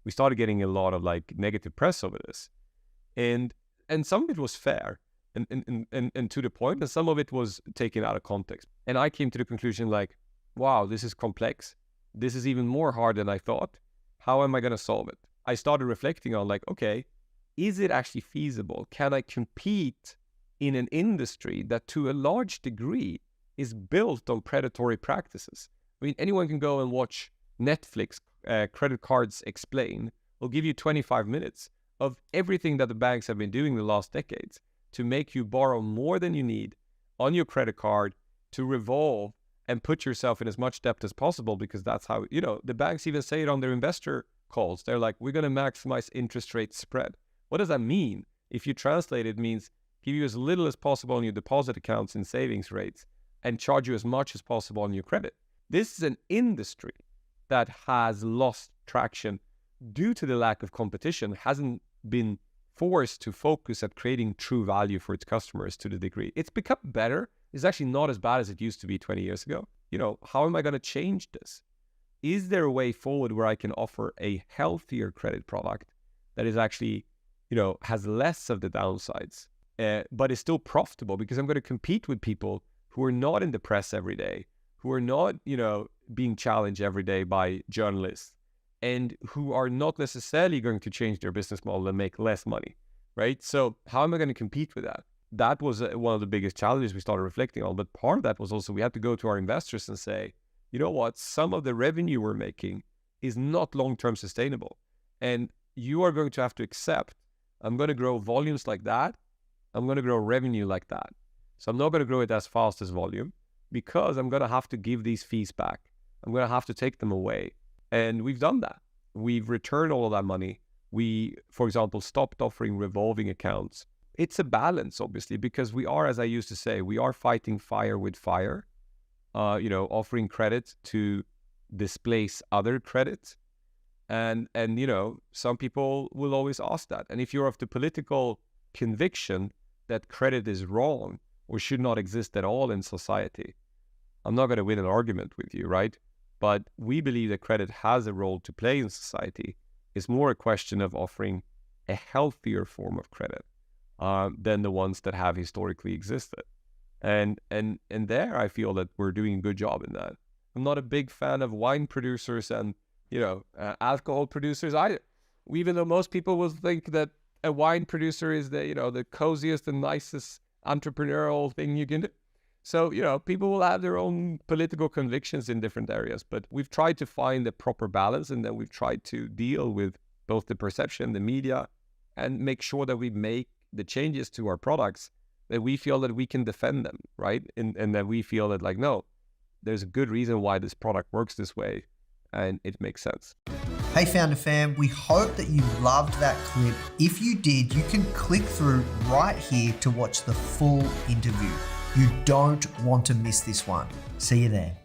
we started getting a lot of like negative press over this. And some of it was fair and to the point, and some of it was taken out of context. And I came to the conclusion like, wow, this is complex. This is even more hard than I thought. How am I going to solve it? I started reflecting on like, okay, is it actually feasible? Can I compete in an industry that to a large degree is built on predatory practices? I mean, anyone can go and watch Netflix, Credit Cards Explain. Will give you 25 minutes of everything that the banks have been doing the last decades to make you borrow more than you need on your credit card to revolve and put yourself in as much debt as possible, because that's how, the banks even say it on their investor calls. They're like, we're going to maximize interest rate spread. What does that mean? If you translate it, means give you as little as possible on your deposit accounts and savings rates and charge you as much as possible on your credit. This is an industry that has lost traction due to the lack of competition, hasn't been forced to focus at creating true value for its customers to the degree. It's become better. It's actually not as bad as it used to be 20 years ago. How am I going to change this? Is there a way forward where I can offer a healthier credit product that is actually, has less of the downsides, but is still profitable? Because I'm going to compete with people who are not in the press every day, who are not, being challenged every day by journalists, and who are not necessarily going to change their business model and make less money, right? So how am I going to compete with that? That was one of the biggest challenges we started reflecting on. But part of that was also we had to go to our investors and say, you know what, some of the revenue we're making is not long-term sustainable. And you are going to have to accept, I'm going to grow volumes like that. I'm going to grow revenue like that. So I'm not going to grow it as fast as volume, because I'm going to have to give these fees back. I'm going to have to take them away. And we've done that. We've returned all of that money. We, for example, stopped offering revolving accounts. It's a balance, obviously, because we are, as I used to say, we are fighting fire with fire, offering credit to displace other credit. And some people will always ask that. And if you're of the political conviction that credit is wrong or should not exist at all in society, I'm not going to win an argument with you, right? But we believe that credit has a role to play in society. It's more a question of offering a healthier form of credit than the ones that have historically existed. And there I feel that we're doing a good job in that. I'm not a big fan of wine producers and, alcohol producers either. Even though most people will think that a wine producer is the coziest and nicest entrepreneurial thing you can do. So, people will have their own political convictions in different areas, but we've tried to find the proper balance, and then we've tried to deal with both the perception, the media, and make sure that we make the changes to our products that we feel that we can defend them, right? And that we feel that like, no, there's a good reason why this product works this way, and it makes sense. Hey Founder Fam, we hope that you loved that clip. If you did, you can click through right here to watch the full interview. You don't want to miss this one. See you there.